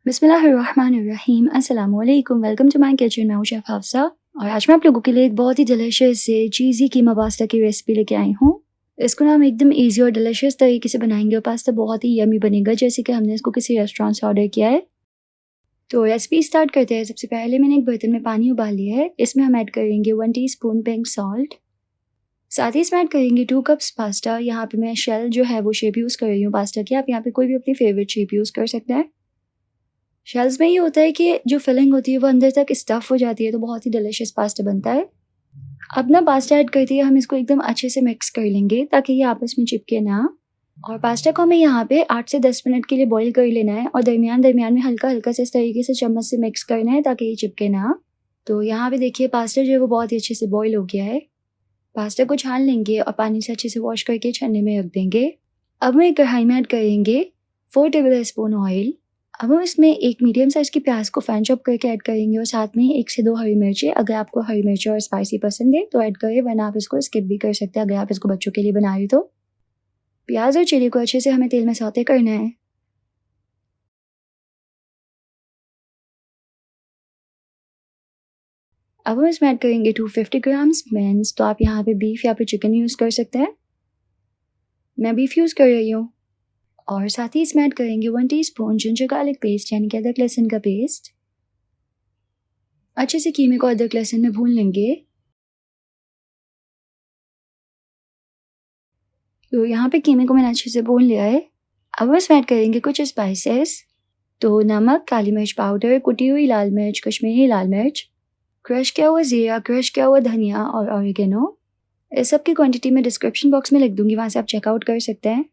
बिस्मिल्लाहिर्रहमानिर्रहीम अस्सलामुअलैकुम। Welcome to my kitchen. मैं हूं शेफ़ हफ्सा और आज मैं आप लोगों के लिए एक बहुत ही डिलीशियस से चीज़ी कीमा पास्ता की रेसिपी लेके आई हूँ। इसको ना हम एकदम ईजी और डिलीशियस तरीके से बनाएंगे और पास्ता बहुत ही यमी बनेगा, जैसे कि हमने इसको किसी रेस्टोरेंट से ऑर्डर किया है। तो रेसिपी स्टार्ट करते हैं। सबसे पहले मैंने एक बर्तन में पानी उबाल लिया है। इसमें हम ऐड करेंगे 1 टीस्पून पिंक सॉल्ट। साथ ही इसमें ऐड करेंगे 2 कप्स पास्ता। यहाँ पे मैं शेल जो है वो शेप यूज़ कर रही हूँ पास्ता की। आप यहाँ पे कोई भी अपनी फेवरेट शेप यूज़ कर सकते हैं। शेल्स में ये होता है कि जो फिलिंग होती है वो अंदर तक स्टफ़ हो जाती है, तो बहुत ही डिलीशियस पास्ता बनता है। अब ना पास्ता ऐड करते ही हम इसको एकदम अच्छे से मिक्स कर लेंगे ताकि ये आपस में चिपके ना। और पास्ता को हमें यहाँ पे 8 से 10 मिनट के लिए बॉईल कर लेना है और दरमियान-दरमियान में हल्का-हल्का से इस तरीके से चम्मच से मिक्स करना है ताकि ये चिपके ना। तो यहाँ पे देखिए पास्ता जो है वो बहुत ही अच्छे से बॉईल हो गया है। पास्ता को छान लेंगे और पानी से अच्छे से वॉश करके छन्नी में रख देंगे। अब हम एक कढ़ाई में ऐड करेंगे 4 टेबल स्पून ऑयल। अब हम इसमें एक मीडियम साइज़ की प्याज को फाइन चॉप करके ऐड करेंगे और साथ में 1 से 2 हरी मिर्ची। अगर आपको हरी मिर्ची और स्पाइसी पसंद है तो ऐड करें, वरना आप इसको स्किप भी कर सकते हैं अगर आप इसको बच्चों के लिए बना रही हो तो। प्याज और चिली को अच्छे से हमें तेल में सौते करना है। अब हम इसमें ऐड करेंगे 250 ग्राम्स मिन्स। तो आप यहाँ पे बीफ या फिर चिकन यूज़ कर सकते हैं। मैं बीफ यूज़ कर रही हूँ। और साथ ही इसमें ऐड करेंगे 1 टीस्पून जिंजर गार्लिक पेस्ट, यानी कि अदरक लहसुन का पेस्ट। अच्छे से कीमे को अदरक लहसुन में भून लेंगे। तो यहाँ पे कीमे को मैंने अच्छे से भून लिया है। अब हम इसमें ऐड करेंगे कुछ स्पाइसेस। तो नमक, काली मिर्च पाउडर, कुटी हुई लाल मिर्च, कश्मीरी लाल मिर्च, क्रश किया हुआ ज़ीरा, क्रश किया हुआ धनिया और ऑरिगेनो। इस सब की क्वांटिटी मैं डिस्क्रिप्शन बॉक्स में लिख दूंगी, वहाँ से आप चेकआउट कर सकते हैं।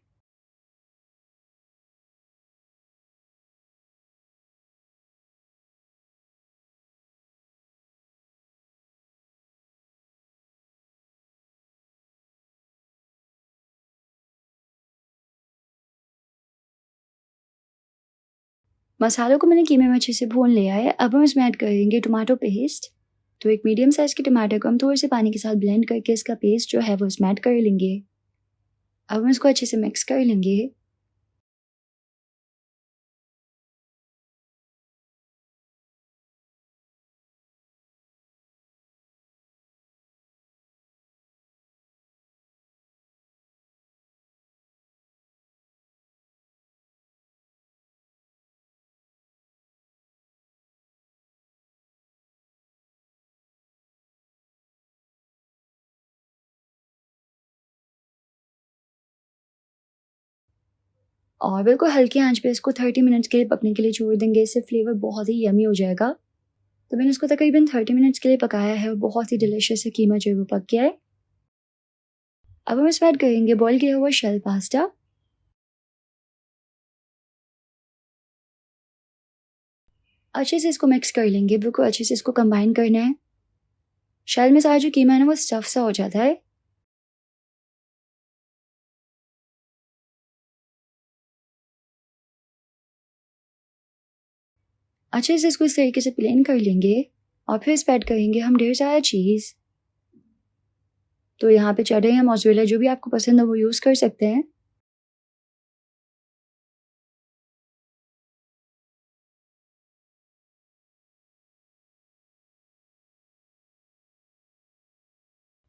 मसालों को मैंने कीमे में अच्छे से भून लिया है। अब हम इसमें ऐड करेंगे टमाटो पेस्ट। तो एक मीडियम साइज़ के टमाटर को हम थोड़े से पानी के साथ ब्लेंड करके इसका पेस्ट जो है वो इसमें ऐड कर लेंगे। अब हम इसको अच्छे से मिक्स कर लेंगे। और बिल्कुल हल्की आंच पे इसको 30 मिनट्स के लिए पकने के लिए छोड़ देंगे। इससे फ्लेवर बहुत ही यमी हो जाएगा। तो मैंने इसको तकरीबन 30 मिनट्स के लिए पकाया है और बहुत ही डिलीशियस है कीमा जो है वो पक गया है। अब हम इसमें ऐड करेंगे बॉईल किया हुआ शेल पास्ता। अच्छे से इसको मिक्स कर लेंगे, बिल्कुल अच्छे से इसको कंबाइन करना है। शेल में सारा जो कीमा है ना वो स्टफ़ सा हो जाता है। अच्छे से इसको इस तरीके से प्लेन कर लेंगे और फिर इस पे ऐड करेंगे हम ढेर सारा चीज़। तो यहाँ पे चेडर या मोज़रेला जो भी आपको पसंद है वो यूज़ कर सकते हैं।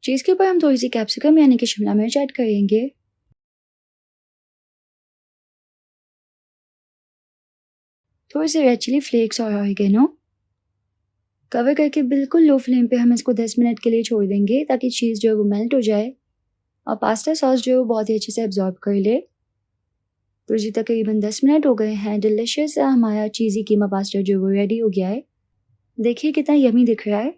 चीज़ के ऊपर हम थोड़ी सी कैप्सिकम यानी कि शिमला मिर्च ऐड करेंगे। थोड़ी सी रेड चिली फ्लेक्स और ऑरिगेनो। कवर करके बिल्कुल लो फ्लेम पे हम इसको 10 मिनट के लिए छोड़ देंगे ताकि चीज़ जो है वो मेल्ट हो जाए और पास्ता सॉस जो है वो बहुत ही अच्छे से एब्जॉर्ब कर ले। तो जी तकरीबन 10 मिनट हो गए हैं। डिलीशियस सा हमारा चीज़ी कीमा पास्ता जो वो रेडी हो गया है। देखिए कितना यमी दिख रहा है।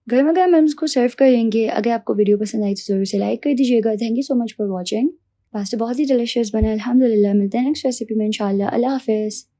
गरमा-गरम हम इसको सर्व करेंगे। अगर आपको वीडियो पसंद आई तो ज़रूर से लाइक कर दीजिएगा। Thank you so much for watching. Pasta बहुत ही डिलीशियस बना है अल्हम्दुलिल्लाह। मिलते हैं नेक्स्ट रेसिपी में इंशाल्लाह। अल्लाह हाफ़िज़।